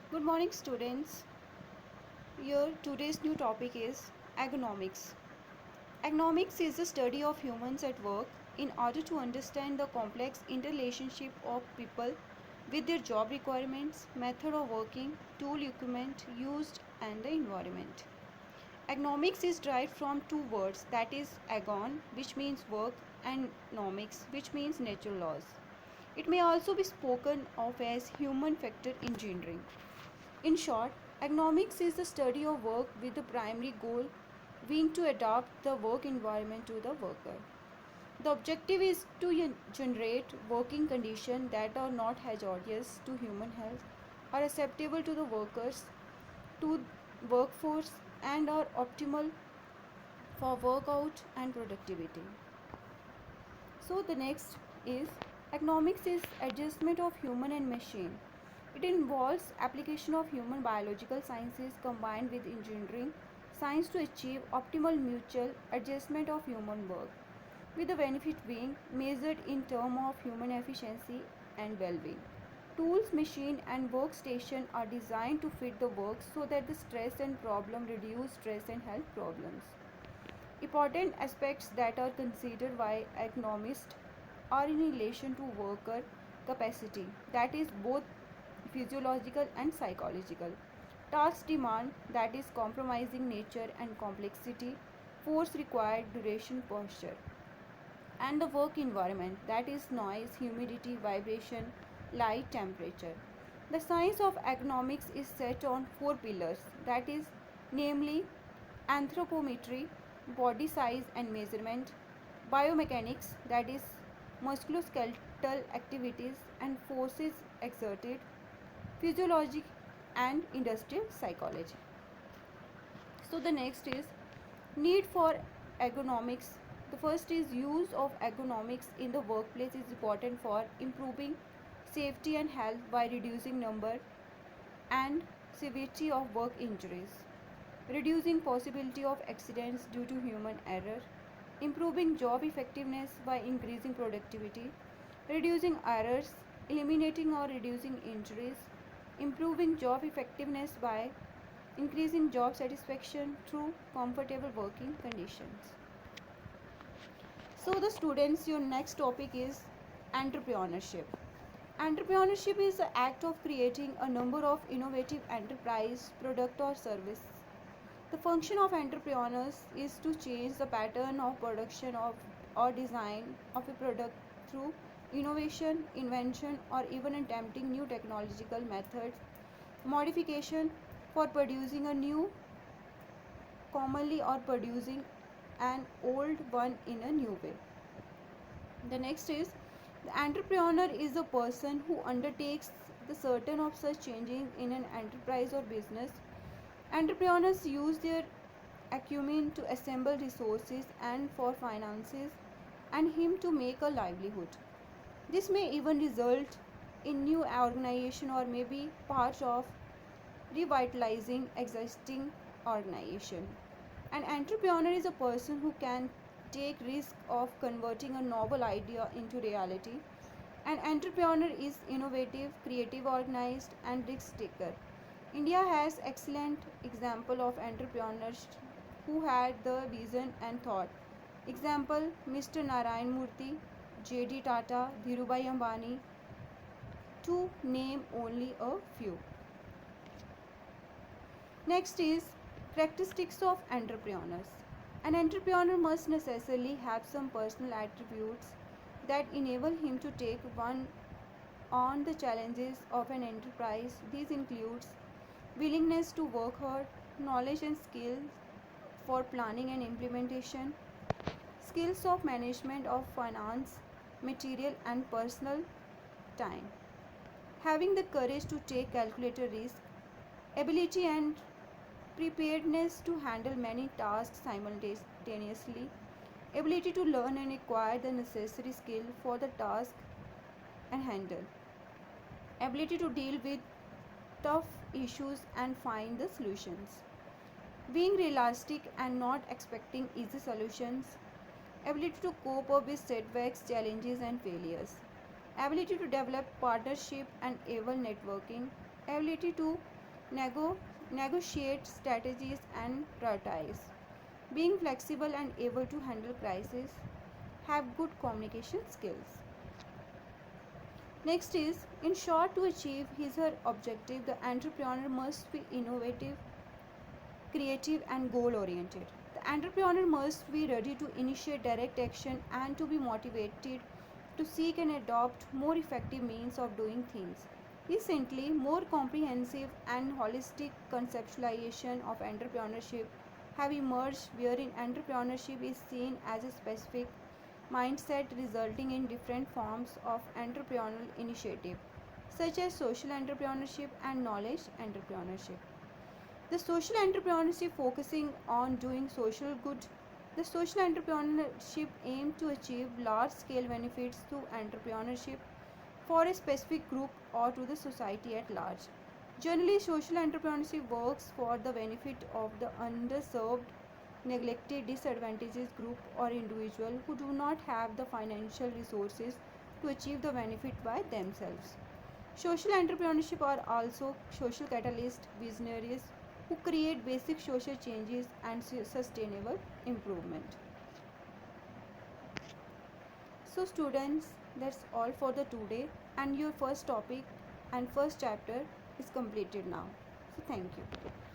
Good morning, students. Here, today's new topic is ergonomics. Ergonomics is the study of humans at work in order to understand the complex interrelationship of people with their job requirements, method of working, tool equipment used, and the environment. Ergonomics is derived from two words, that is ergon, which means work, and nomics, which means natural laws. It may also be spoken of as human factor engineering. In short, ergonomics is the study of work with the primary goal being to adapt the work environment to the worker. The objective is to generate working conditions that are not hazardous to human health, are acceptable to the workers, to workforce, and are optimal for workout and productivity. So the next is economics is adjustment of human and machine. It involves application of human biological sciences combined with engineering science to achieve optimal mutual adjustment of human work, with the benefit being measured in terms of human efficiency and well-being. Tools, machine and workstation are designed to fit the work so that the stress and problem reduce stress and health problems. Important aspects that are considered by economists are in relation to worker capacity, that is both physiological and psychological. Task demand, that is compromising nature and complexity, force required, duration, posture. And the work environment, that is noise, humidity, vibration, light, temperature. The science of economics is set on four pillars, that is namely anthropometry, body size and measurement, biomechanics, that is musculoskeletal activities and forces exerted, physiology and industrial psychology. So the next is need for ergonomics. The first is use of ergonomics in the workplace is important for improving safety and health by reducing number and severity of work injuries, reducing possibility of accidents due to human error, improving job effectiveness by increasing productivity, reducing errors, eliminating or reducing injuries, improving job effectiveness by increasing job satisfaction through comfortable working conditions. So the students, your next topic is entrepreneurship. Entrepreneurship is the act of creating a number of innovative enterprise, product or service. The function of entrepreneurs is to change the pattern of production of or design of a product through innovation, invention or even attempting new technological methods, modification for producing a new commonly or producing an old one in a new way. The next is the entrepreneur is a person who undertakes the certain of such changes in an enterprise or business. Entrepreneurs use their acumen to assemble resources and for finances and him to make a livelihood. This may even result in new organization or may be part of revitalizing existing organization. An entrepreneur is a person who can take risk of converting a novel idea into reality. An entrepreneur is innovative, creative, organized, and risk taker. India has excellent example of entrepreneurs who had the vision and thought. Example: Mr. Narayan Murthy, J.D. Tata, Dhirubhai Ambani, to name only a few. Next is characteristics of entrepreneurs. An entrepreneur must necessarily have some personal attributes that enable him to take one on the challenges of an enterprise. These includes willingness to work hard, knowledge and skills for planning and implementation, skills of management of finance, material and personal time, having the courage to take calculated risk, ability and preparedness to handle many tasks simultaneously, ability to learn and acquire the necessary skill for the task and handle, ability to deal with tough issues and find the solutions, being realistic and not expecting easy solutions, ability to cope up with setbacks, challenges and failures, ability to develop partnership and able networking, ability to nego- negotiate strategies and prioritize, being flexible and able to handle crises, have good communication skills. Next is, in short, to achieve his or her objective, the entrepreneur must be innovative, creative, and goal oriented. The entrepreneur must be ready to initiate direct action and to be motivated to seek and adopt more effective means of doing things. Recently, more comprehensive and holistic conceptualization of entrepreneurship have emerged wherein entrepreneurship is seen as a specific mindset resulting in different forms of entrepreneurial initiative such as social entrepreneurship and knowledge entrepreneurship. The social entrepreneurship focusing on doing social good. The social entrepreneurship aims to achieve large scale benefits through entrepreneurship for a specific group or to the society at large. Generally, social entrepreneurship works for the benefit of the underserved, neglected, disadvantaged group or individual who do not have the financial resources to achieve the benefit by themselves. Social entrepreneurship are also social catalysts, visionaries who create basic social changes and sustainable improvement. So students, that's all for the today, and your first topic and first chapter is completed now. So thank you.